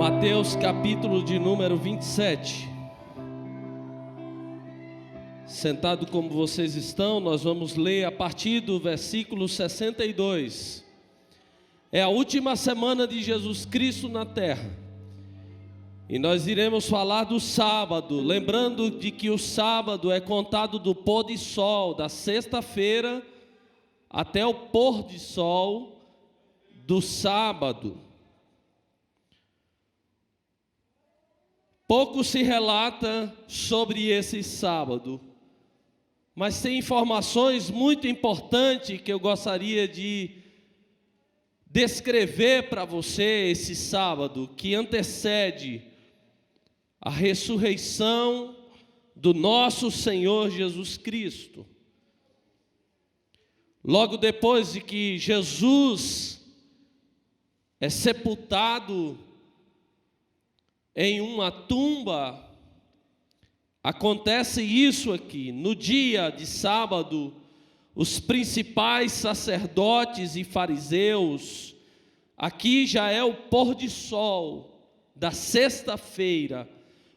Mateus capítulo de número 27. Sentado como vocês estão, nós vamos ler a partir do versículo 62. É a última semana de Jesus Cristo na terra. E nós iremos falar do sábado, lembrando de que o sábado é contado do pôr de sol da sexta-feira até o pôr de sol do sábado. Pouco se relata sobre esse sábado, mas tem informações muito importantes que eu gostaria de descrever para você esse sábado, que antecede a ressurreição do nosso Senhor Jesus Cristo. Logo depois de que Jesus é sepultado em uma tumba, acontece isso aqui. No dia de sábado, os principais sacerdotes e fariseus, aqui já é o pôr de sol da sexta-feira,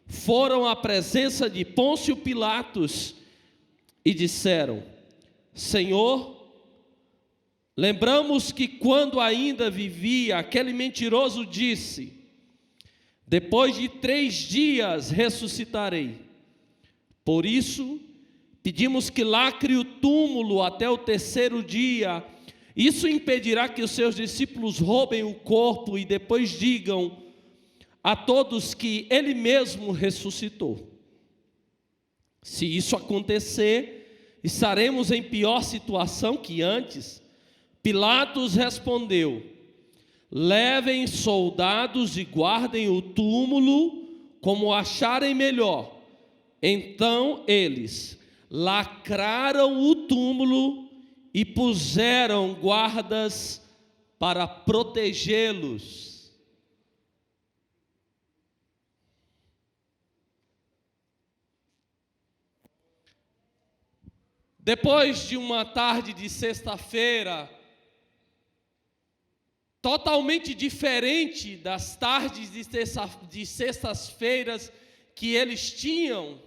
foram à presença de Pôncio Pilatos e disseram: Senhor, lembramos que quando ainda vivia, aquele mentiroso disse: depois de 3 dias ressuscitarei. Por isso, pedimos que lacre o túmulo até o 3º dia. Isso impedirá que os seus discípulos roubem o corpo e depois digam a todos que ele mesmo ressuscitou. Se isso acontecer, estaremos em pior situação que antes. Pilatos respondeu: levem soldados e guardem o túmulo como acharem melhor. Então eles lacraram o túmulo e puseram guardas para protegê-los. Depois de uma tarde de sexta-feira, totalmente diferente das tardes de sextas-feiras que eles tinham,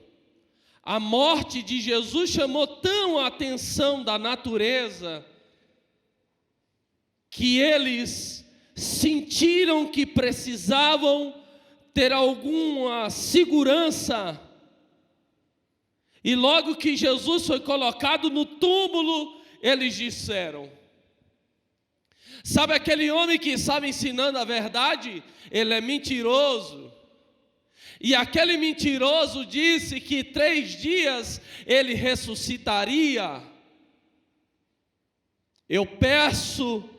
a morte de Jesus chamou tão a atenção da natureza, que eles sentiram que precisavam ter alguma segurança. E logo que Jesus foi colocado no túmulo, eles disseram: sabe aquele homem que estava ensinando a verdade? Ele é mentiroso. E aquele mentiroso disse que 3 dias ele ressuscitaria. Eu peço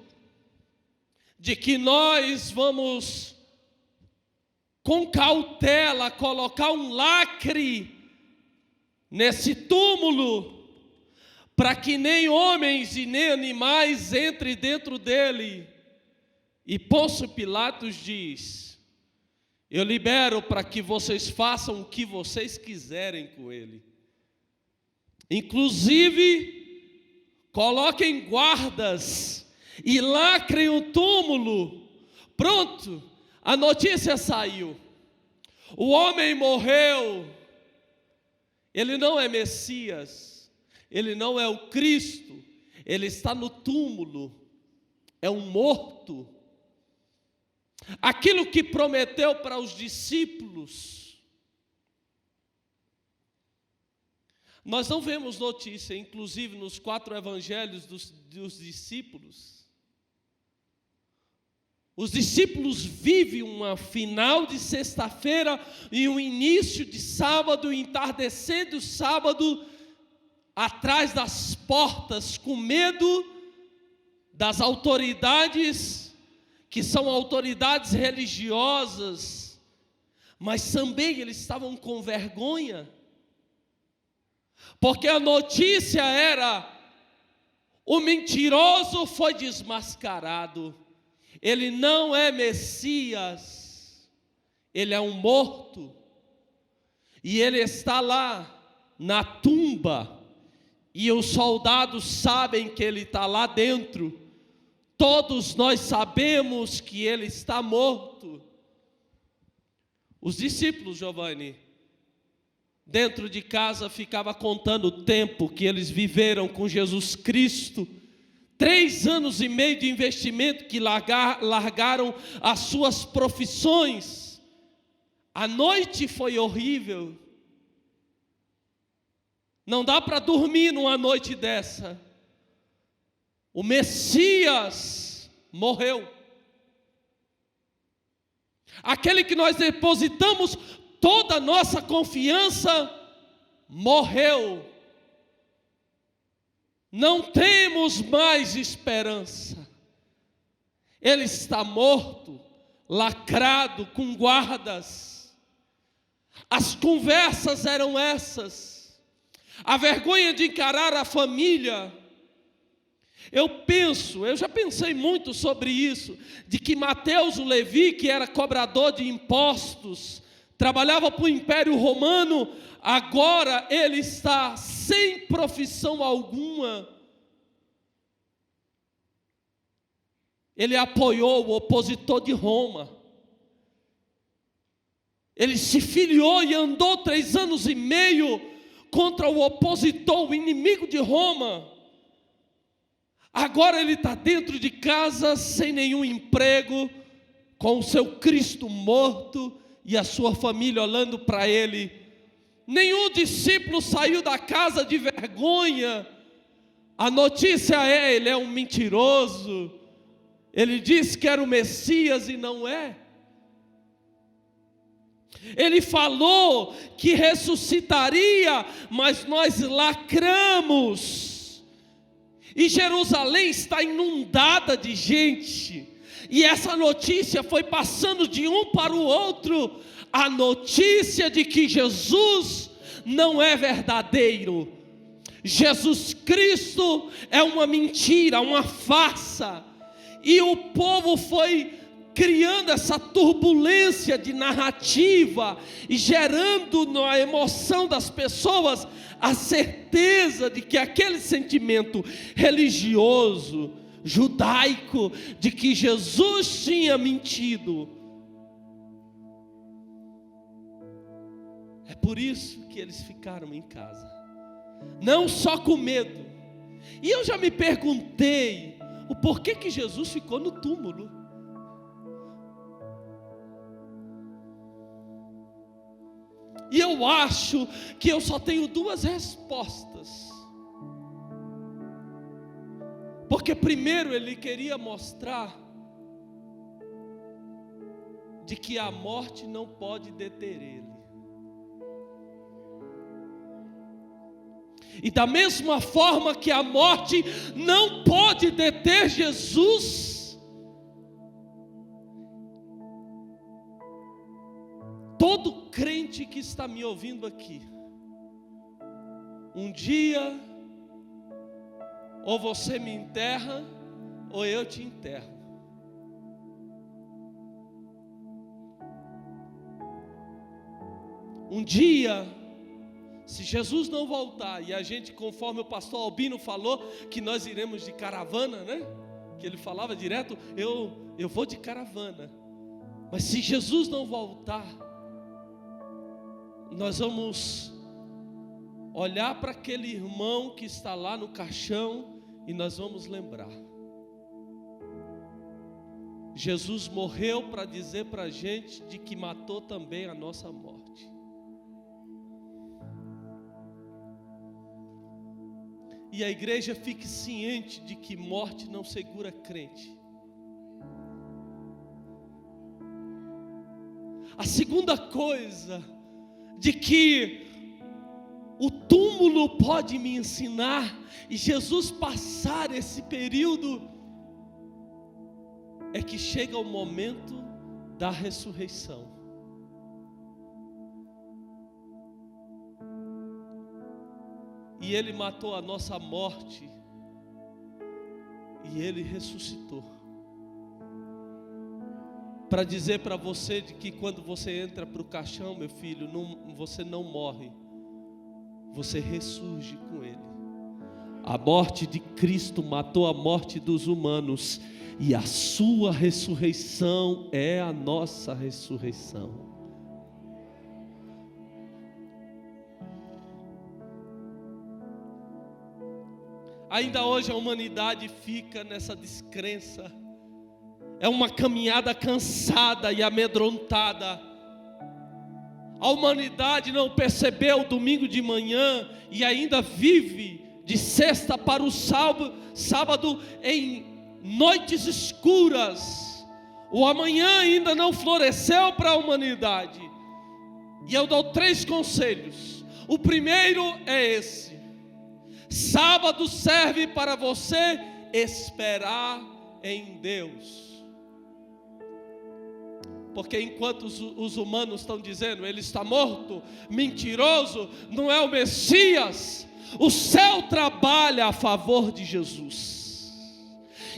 de que nós vamos, com cautela, colocar um lacre nesse túmulo, para que nem homens e nem animais entrem dentro dele. E Pôncio Pilatos diz: eu libero para que vocês façam o que vocês quiserem com ele. Inclusive, coloquem guardas e lacrem o túmulo. Pronto, a notícia saiu. O homem morreu. Ele não é Messias. Ele não é o Cristo. Ele está no túmulo. É um morto. Aquilo que prometeu para os discípulos, nós não vemos notícia, inclusive nos 4 evangelhos dos discípulos. Os discípulos vivem uma final de sexta-feira e um início de sábado, entardecendo sábado, atrás das portas, com medo das autoridades, que são autoridades religiosas, mas também eles estavam com vergonha, porque a notícia era: o mentiroso foi desmascarado, ele não é Messias, ele é um morto, e ele está lá na tumba, e os soldados sabem que ele está lá dentro. Todos nós sabemos que ele está morto. Os discípulos, Giovanni, dentro de casa ficava contando o tempo que eles viveram com Jesus Cristo. 3 anos e meio de investimento que largaram as suas profissões. A noite foi horrível. Não dá para dormir numa noite dessa. O Messias morreu. Aquele que nós depositamos toda a nossa confiança morreu. Não temos mais esperança. Ele está morto, lacrado, com guardas. As conversas eram essas. A vergonha de encarar a família. Eu já pensei muito sobre isso, de que Mateus, o Levi, que era cobrador de impostos, trabalhava para o Império Romano, agora ele está sem profissão alguma. Ele apoiou o opositor de Roma. Ele se filiou e andou 3 anos e meio contra o opositor, o inimigo de Roma. Agora ele está dentro de casa, sem nenhum emprego, com o seu Cristo morto e a sua família olhando para ele. Nenhum discípulo saiu da casa de vergonha. A notícia é: ele é um mentiroso. Ele disse que era o Messias e não é. Ele falou que ressuscitaria, mas nós lacramos. E Jerusalém está inundada de gente. E essa notícia foi passando de um para o outro. A notícia de que Jesus não é verdadeiro. Jesus Cristo é uma mentira, uma farsa. E o povo foi criando essa turbulência de narrativa e gerando na emoção das pessoas a certeza de que aquele sentimento religioso, judaico, de que Jesus tinha mentido. É por isso que eles ficaram em casa, não só com medo. E eu já me perguntei o porquê que Jesus ficou no túmulo. E eu acho que eu só tenho 2 respostas. Porque primeiro ele queria mostrar de que a morte não pode deter ele. E da mesma forma que a morte não pode deter Jesus, todo crente que está me ouvindo aqui, um dia, ou você me enterra, ou eu te enterro. Um dia, se Jesus não voltar, e a gente, conforme o pastor Albino falou, que nós iremos de caravana, né? Que ele falava direto, eu vou de caravana. Mas se Jesus não voltar, nós vamos olhar para aquele irmão que está lá no caixão e nós vamos lembrar. Jesus morreu para dizer para a gente de que matou também a nossa morte. E a igreja fique ciente de que morte não segura crente. A segunda coisa, de que o túmulo pode me ensinar, e Jesus passar esse período, é que chega o momento da ressurreição. E Ele matou a nossa morte, e Ele ressuscitou, para dizer para você de que quando você entra para o caixão, meu filho, você não morre, você ressurge com Ele. A morte de Cristo matou a morte dos humanos, e a sua ressurreição é a nossa ressurreição. Ainda hoje a humanidade fica nessa descrença. É uma caminhada cansada e amedrontada. A humanidade não percebeu o domingo de manhã e ainda vive de sexta para o sábado em noites escuras. O amanhã ainda não floresceu para a humanidade. E eu dou 3 conselhos. O primeiro é esse: sábado serve para você esperar em Deus. Porque enquanto os humanos estão dizendo, ele está morto, mentiroso, não é o Messias, o céu trabalha a favor de Jesus.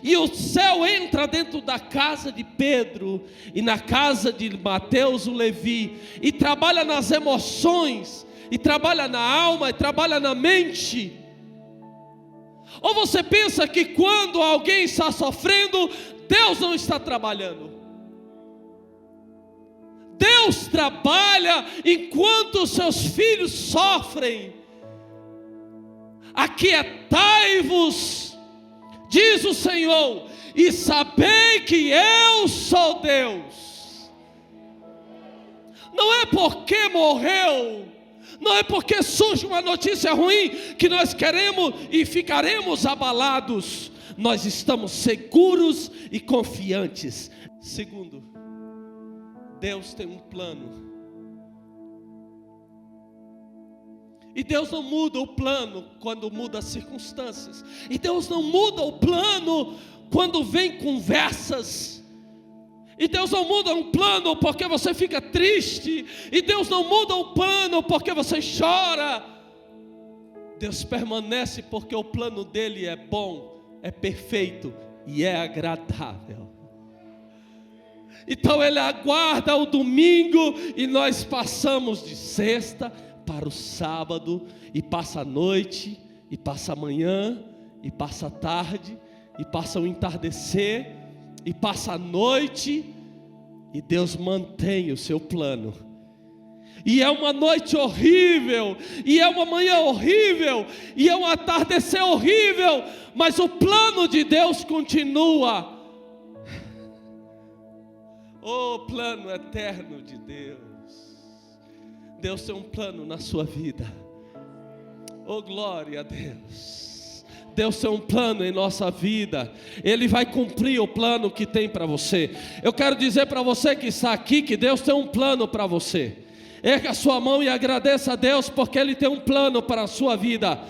E o céu entra dentro da casa de Pedro e na casa de Mateus, o Levi, e trabalha nas emoções, e trabalha na alma, e trabalha na mente. Ou você pensa que quando alguém está sofrendo, Deus não está trabalhando? Deus trabalha enquanto os seus filhos sofrem. Aquietai-vos, diz o Senhor, e sabei que eu sou Deus. Não é porque morreu, não é porque surge uma notícia ruim que nós queremos e ficaremos abalados. Nós estamos seguros e confiantes. Segundo, Deus tem um plano. E Deus não muda o plano quando muda as circunstâncias. E Deus não muda o plano quando vem conversas. E Deus não muda um plano porque você fica triste. E Deus não muda um plano porque você chora. Deus permanece porque o plano dele é bom, é perfeito e é agradável. Então ele aguarda o domingo e nós passamos de sexta para o sábado, e passa a noite, e passa a manhã, e passa a tarde, e passa o entardecer, e passa a noite, e Deus mantém o seu plano. E é uma noite horrível, e é uma manhã horrível, e é um atardecer horrível, mas o plano de Deus continua. O plano eterno de Deus. Deus tem um plano na sua vida. Oh, glória a Deus. Deus tem um plano em nossa vida. Ele vai cumprir o plano que tem para você. Eu quero dizer para você que está aqui, que Deus tem um plano para você. Erga a sua mão e agradeça a Deus, porque Ele tem um plano para a sua vida.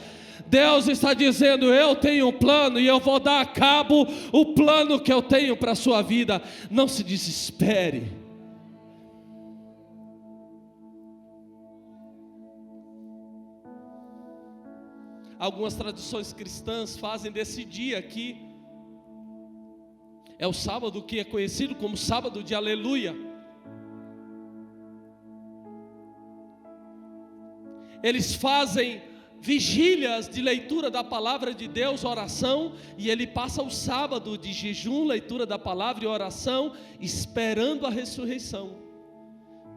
Deus está dizendo, eu tenho um plano e eu vou dar a cabo o plano que eu tenho para a sua vida. Não se desespere. Algumas tradições cristãs fazem desse dia aqui, é o sábado que é conhecido como sábado de aleluia. Eles fazem vigílias de leitura da palavra de Deus, oração, e ele passa o sábado de jejum, leitura da palavra e oração, esperando a ressurreição.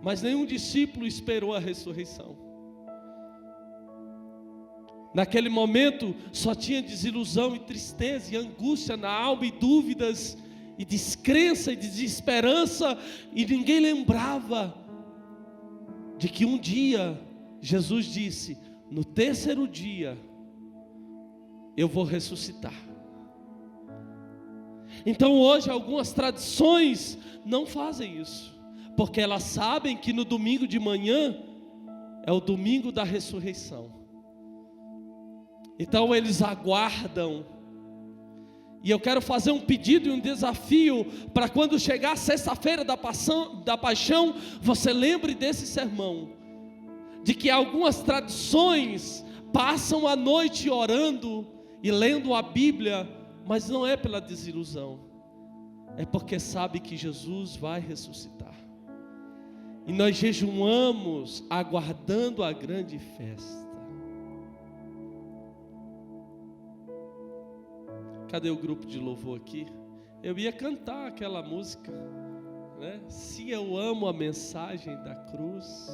Mas nenhum discípulo esperou a ressurreição. Naquele momento só tinha desilusão e tristeza e angústia na alma, e dúvidas e descrença e desesperança, e ninguém lembrava de que um dia Jesus disse: no terceiro dia eu vou ressuscitar. Então hoje algumas tradições não fazem isso, porque elas sabem que no domingo de manhã é o domingo da ressurreição. Então eles aguardam. E eu quero fazer um pedido e um desafio para quando chegar a sexta-feira da paixão, você lembre desse sermão, de que algumas tradições passam a noite orando e lendo a Bíblia, mas não é pela desilusão, é porque sabe que Jesus vai ressuscitar. E nós jejuamos aguardando a grande festa. Cadê o grupo de louvor aqui? Eu ia cantar aquela música, né? Se eu amo a mensagem da cruz.